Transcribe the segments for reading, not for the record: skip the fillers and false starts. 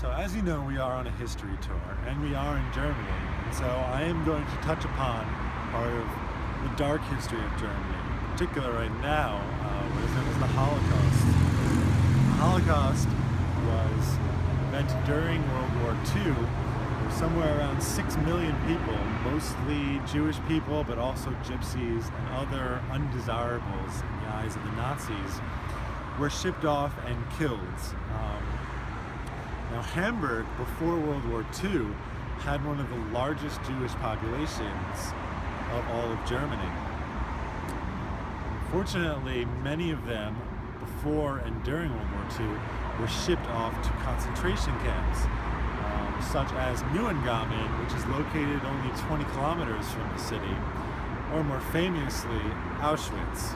So as you know, we are on a history tour, and we are in Germany, and so I am going to touch upon part of the dark history of Germany, in particular right now, what is known as the Holocaust. The Holocaust was invented during World War II. There were somewhere around 6 million people, mostly Jewish people, but also gypsies and other undesirables in the eyes of the Nazis, were shipped off and killed. Now, Hamburg, before World War II, had one of the largest Jewish populations of all of Germany. Unfortunately, many of them, before and during World War II, were shipped off to concentration camps, such as Neuengamme, which is located only 20 kilometers from the city, or more famously, Auschwitz.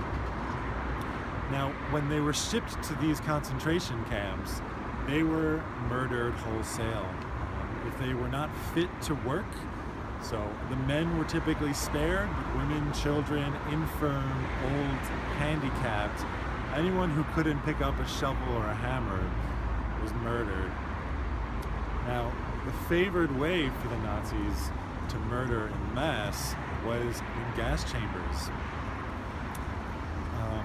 Now, when they were shipped to these concentration camps, they were murdered wholesale. If they were not fit to work, so the men were typically spared, but women, children, infirm, old, handicapped, anyone who couldn't pick up a shovel or a hammer was murdered. Now, the favored way for the Nazis to murder en masse was in gas chambers.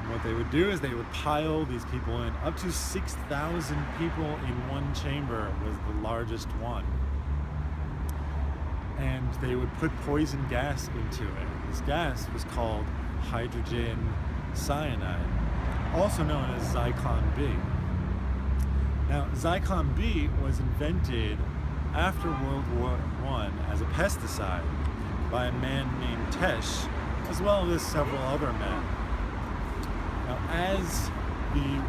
What they would do is they would pile these people in. Up to 6,000 people in one chamber was the largest one. And they would put poison gas into it. This gas was called hydrogen cyanide, also known as Zyclon B. Now, Zyclon B was invented after World War I as a pesticide by a man named Tesch, as well as several other men. Now, as the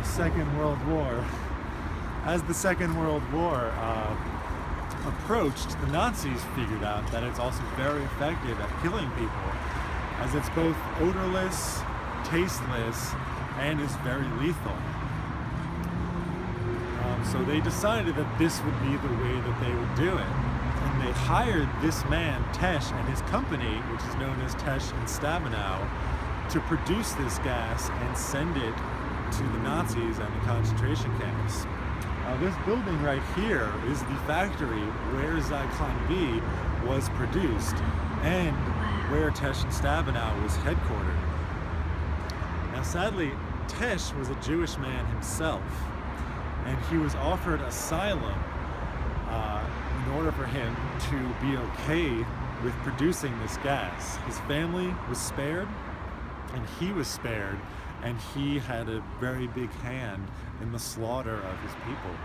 Second World War approached, the Nazis figured out that it's also very effective at killing people, as it's both odorless, tasteless, and is very lethal. So they decided that this would be the way that they would do it. And they hired this man, Tesch, and his company, which is known as Tesch and Stabenow, to produce this gas and send it to the Nazis and the concentration camps. This building right here is the factory where Zyklon B was produced and where Tesch and Stabenow was headquartered. Now, sadly, Tesch was a Jewish man himself, and he was offered asylum in order for him to be okay with producing this gas. His family was spared, and he was spared, and he had a very big hand in the slaughter of his people.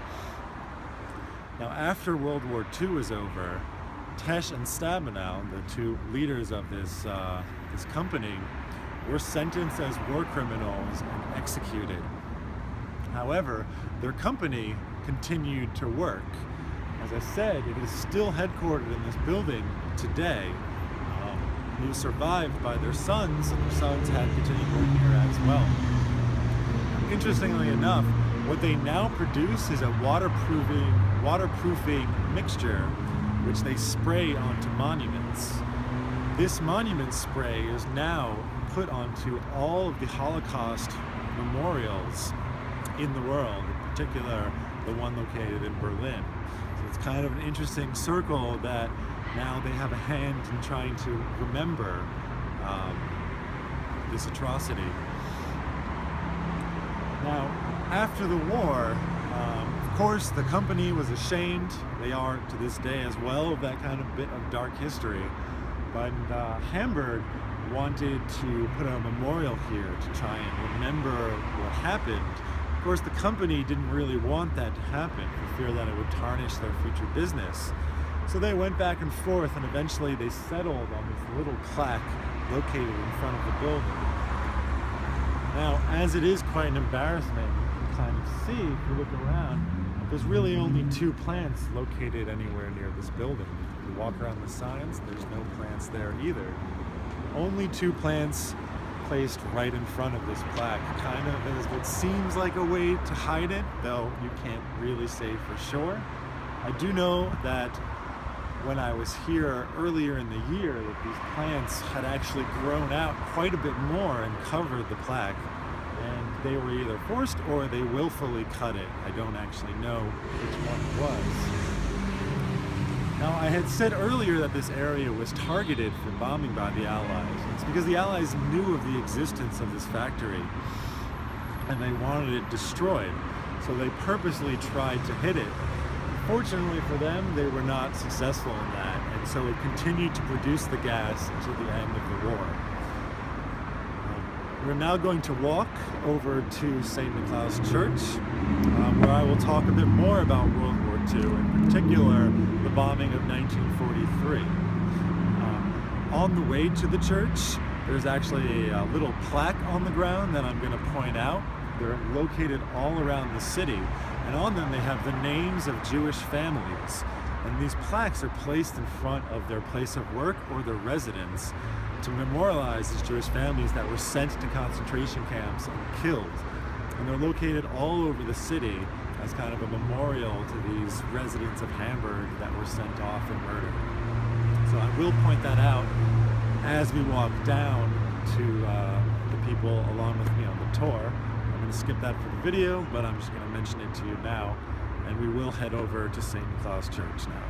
Now, after World War II was over, Tesch and Stabenow, the two leaders of this company, were sentenced as war criminals and executed. However, their company continued to work. As I said, it is still headquartered in this building today. It was survived by their sons, and their sons had continued working here as well. Interestingly enough, what they now produce is a waterproofing mixture which they spray onto monuments. This monument spray is now put onto all of the Holocaust memorials in the world, in particular the one located in Berlin. So it's kind of an interesting circle that now they have a hand in trying to remember this atrocity. Now, after the war, of course, the company was ashamed. They are to this day as well of that kind of bit of dark history. But Hamburg wanted to put a memorial here to try and remember what happened. Of course, the company didn't really want that to happen for fear that it would tarnish their future business. So they went back and forth, and eventually they settled on this little plaque located in front of the building. Now, as it is quite an embarrassment, you can kind of see, if you look around, there's really only 2 plants located anywhere near this building. If you walk around the signs, there's no plants there either. Only 2 plants placed right in front of this plaque, kind of as what seems like a way to hide it, though you can't really say for sure. I do know that when I was here earlier in the year, that these plants had actually grown out quite a bit more and covered the plaque. And they were either forced or they willfully cut it. I don't actually know which one it was. Now, I had said earlier that this area was targeted for bombing by the Allies. It's because the Allies knew of the existence of this factory and they wanted it destroyed. So they purposely tried to hit it. Fortunately for them, they were not successful in that, and so it continued to produce the gas until the end of the war. We're now going to walk over to St. Nicholas Church, where I will talk a bit more about World War II, in particular the bombing of 1943. On the way to the church, there's actually a little plaque on the ground that I'm going to point out. They're located all around the city, and on them they have the names of Jewish families. And these plaques are placed in front of their place of work or their residence to memorialize these Jewish families that were sent to concentration camps and killed. And they're located all over the city as kind of a memorial to these residents of Hamburg that were sent off and murdered. So I will point that out as we walk down to the people along with me on the tour. I'm going to skip that for the video, but I'm just going to mention it to you now, and we will head over to St. Nicholas Church now.